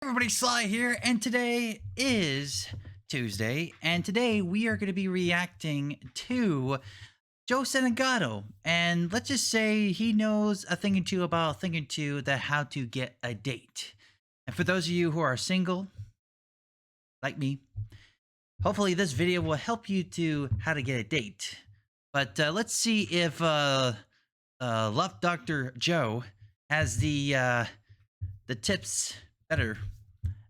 Everybody, Sly here, and today is Tuesday, and today we are going to be reacting to Joe Santagato, and let's just say he knows a thing or two about a thing or two that how to get a date. And for those of you who are single, like me, hopefully this video will help you to how to get a date. But let's see if Love Dr. Joe has the tips better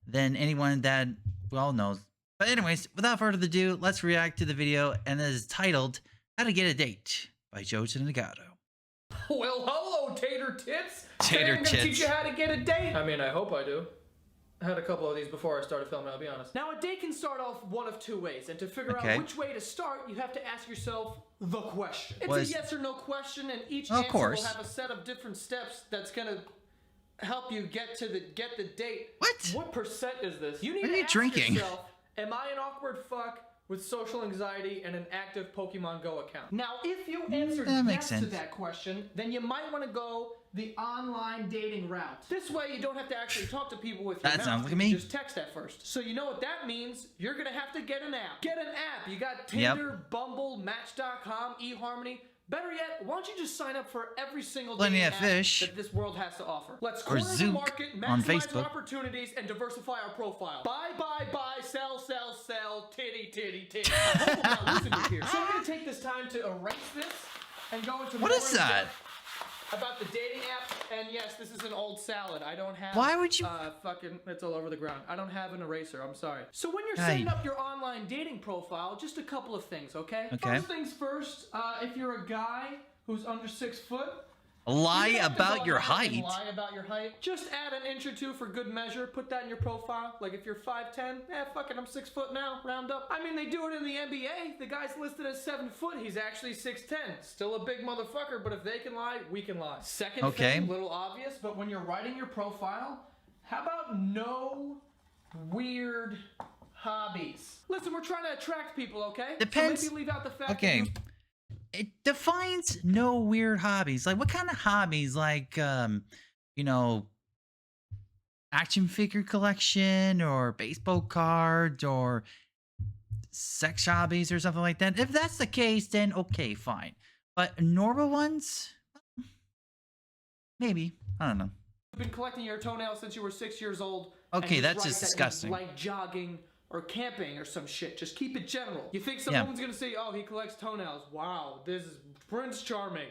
than anyone that we all knows. But anyways, without further ado, let's react to the video, and it is titled "How to Get a Date" by Joe Santagato. Well, hello, tater tits. Tater I'm gonna tits. teach you how to get a date. I mean, I hope I do. I had a couple of these before I started filming, I'll be honest. Now, a date can start off one of two ways, and to figure out which way to start, you have to ask yourself the question. It's a yes or no question, and each answer will have a set of different steps that's gonna help you get the date. What percent is this? You need to ask yourself, am I an awkward fuck with social anxiety and an active Pokemon Go account? Now, if you answered yes to that question, then you might want to go the online dating route. This way, you don't have to actually talk to people with your mouth. You just text at first. So you know what that means? You're gonna have to get an app. Get an app. You got Tinder, Bumble, Match.com, eHarmony. Better yet, why don't you just sign up for every single dating app that this world has to offer? Let's corner the market, maximize our opportunities, and diversify our profile. Buy, sell, titty. I hope I'm not losing you here. So I'm going to take this time to erase this and go into more about the dating app. And yes, this is an old salad. I don't have... Why would you... it's all over the ground. I don't have an eraser. I'm sorry. So when you're setting up your online dating profile, just a couple of things, okay? First things first, if you're a guy who's under 6 foot... Lie about your height. Lie about your height. Just add an inch or two for good measure. Put that in your profile. Like if you're 5'10", fuck it, I'm 6 foot now. Round up. I mean, they do it in the NBA. The guy's listed as 7 foot. He's actually 6'10". Still a big motherfucker, but if they can lie, we can lie. Second thing, little obvious, but when you're writing your profile, how about no weird hobbies? Listen, we're trying to attract people, okay? Depends. So maybe leave out the fact that It defines no weird hobbies. Like, what kind of hobbies? Like, you know, action figure collection or baseball cards or sex hobbies or something like that. If that's the case, then okay, fine. But normal ones, maybe. I don't know. You've been collecting your toenails since you were 6 years old. Okay, that's just disgusting. Like jogging or camping or some shit. Just keep it general. You think someone's gonna say, oh, he collects toenails. Wow, this is Prince Charming.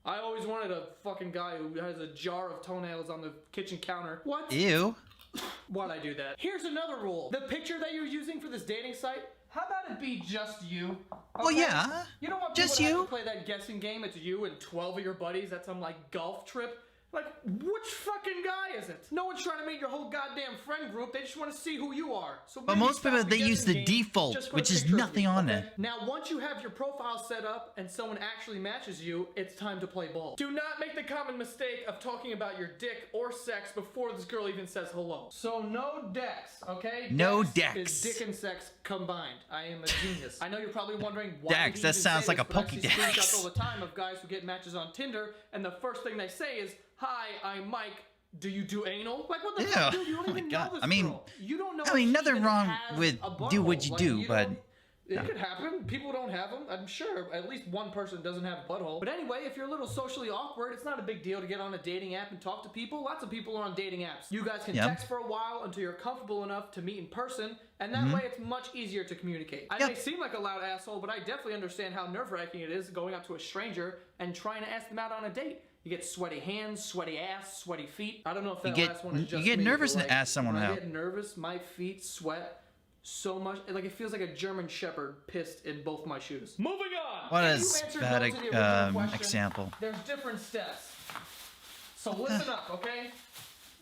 I always wanted a fucking guy who has a jar of toenails on the kitchen counter. What? Ew. Why'd I do that? Here's another rule. The picture that you're using for this dating site, how about it be just you? Okay? Well, yeah. You don't want people to have to play that guessing game. It's you and 12 of your buddies at some like golf trip. Like, which fucking guy is it? No one's trying to meet your whole goddamn friend group. They just want to see who you are. So but most people, they use the default, which is nothing on it. Now, once you have your profile set up and someone actually matches you, it's time to play ball. Do not make the common mistake of talking about your dick or sex before this girl even says hello. So no decks, okay? No decks. Is dick and sex combined. I am a genius. I know you're probably wondering why Dex, that sounds like a Pokédex. Screenshots all the time of guys who get matches on Tinder, and the first thing they say is, "Hi, I'm Mike. Do you do anal?" Like, what the fuck, dude? You don't even know this girl. You don't know. I mean, nothing wrong with do what you do, but it could happen. People don't have them. I'm sure at least one person doesn't have a butthole. But anyway, if you're a little socially awkward, it's not a big deal to get on a dating app and talk to people. Lots of people are on dating apps. You guys can text for a while until you're comfortable enough to meet in person, and that way it's much easier to communicate. I may seem like a loud asshole, but I definitely understand how nerve-wracking it is going up to a stranger and trying to ask them out on a date. You get sweaty hands, sweaty ass, sweaty feet. I don't know if that last one is just You get nervous to ask someone out. I get nervous, my feet sweat so much. Like, it feels like a German shepherd pissed in both my shoes. Moving on! What a bad example. There's different steps. So listen up, okay?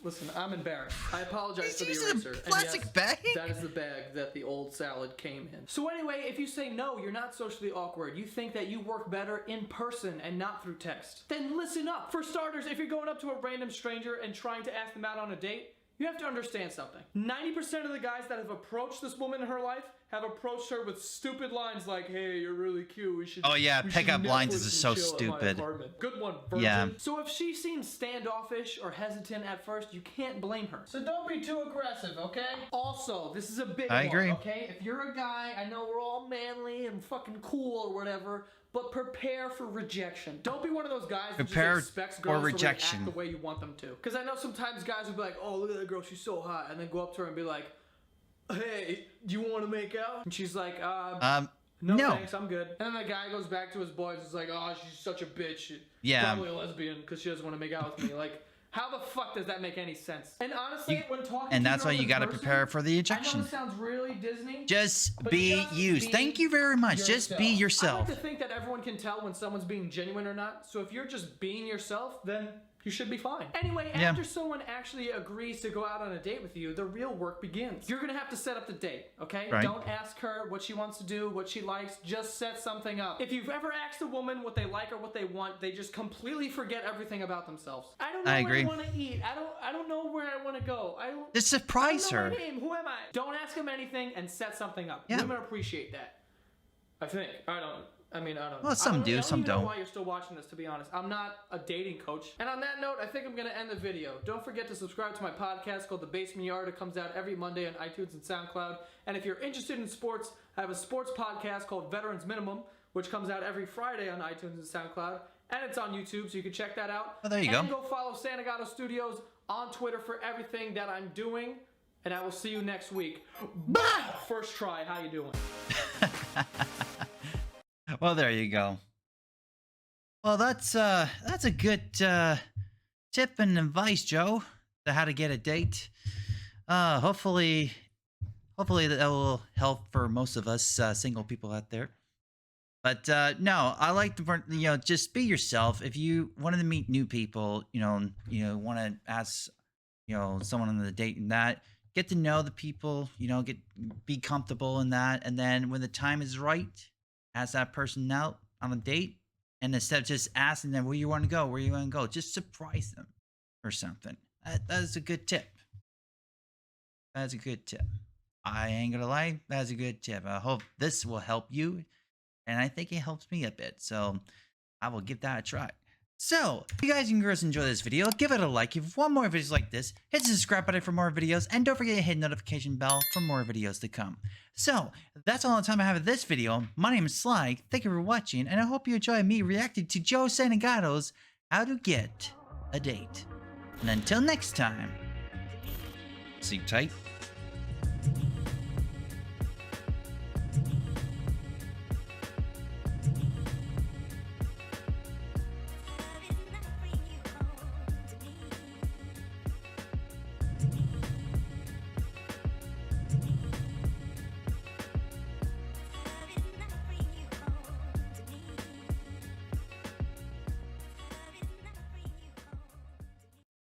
Listen, I'm embarrassed. I apologize for the eraser. A plastic bag? That is the bag that the old salad came in. So anyway, if you say no, you're not socially awkward, you think that you work better in person and not through text, then listen up. For starters, if you're going up to a random stranger and trying to ask them out on a date, You have to understand something. 90% of the guys that have approached this woman in her life have approached her with stupid lines like, "Hey, you're really cute. We should." Oh yeah, pickup lines is so stupid. Good one, virgin. Yeah. So if she seems standoffish or hesitant at first, you can't blame her. So don't be too aggressive, okay? Also, this is a big one. I agree. Okay, if you're a guy, I know we're all manly and fucking cool or whatever, but prepare for rejection. Don't be one of those guys who just expects girls to act the way you want them to. Because I know sometimes guys will be like, "Oh, look at that girl, she's so hot," and then go up to her and be like, "Hey, do you want to make out?" And she's like, no thanks, I'm good." And then the guy goes back to his boys and is like, "Oh, she's such a bitch. Probably a lesbian because she doesn't want to make out with me." Like, how the fuck does that make any sense? And honestly, when talking to that's why you got to prepare for the ejection. I know it sounds really Disney. Just be you. Thank you very much. Just be yourself. I like to think that everyone can tell when someone's being genuine or not. So if you're just being yourself, then you should be fine. Anyway, after someone actually agrees to go out on a date with you, the real work begins. You're gonna have to set up the date, okay? Right. Don't ask her what she wants to do, what she likes. Just set something up. If you've ever asked a woman what they like or what they want, they just completely forget everything about themselves. I don't know where I want to eat. I don't know where I want to go. Just surprise her. My name. Who am I? Don't ask them anything and set something up. Yeah. Women appreciate that. I think. I don't know. Well, some do, some don't. I don't know why you're still watching this, to be honest. I'm not a dating coach. And on that note, I think I'm going to end the video. Don't forget to subscribe to my podcast called The Basement Yard. It comes out every Monday on iTunes and SoundCloud. And if you're interested in sports, I have a sports podcast called Veterans Minimum, which comes out every Friday on iTunes and SoundCloud. And it's on YouTube, so you can check that out. Oh, there you go. And go follow Santagato Studios on Twitter for everything that I'm doing. And I will see you next week. Bye! First try, how you doing? Well, there you go. Well, that's a good tip and advice, Joe, to how to get a date. Hopefully that will help for most of us single people out there. But no, I like to just be yourself. If you wanted to meet new people, want to ask someone on the date and that, get to know the people, be comfortable in that, and then when the time is right, ask that person out on a date, and instead of just asking them where you want to go, just surprise them or something. That is a good tip. That's a good tip. I ain't gonna lie, that's a good tip. I hope this will help you, and I think it helps me a bit, so I will give that a try. So, if you guys and girls enjoy this video, give it a like. If you want more videos like this, hit the subscribe button for more videos, and don't forget to hit the notification bell for more videos to come. So, that's all the time I have in this video. My name is Sly, thank you for watching, and I hope you enjoy me reacting to Joe Santagato's How to Get a Date. And until next time, sleep tight.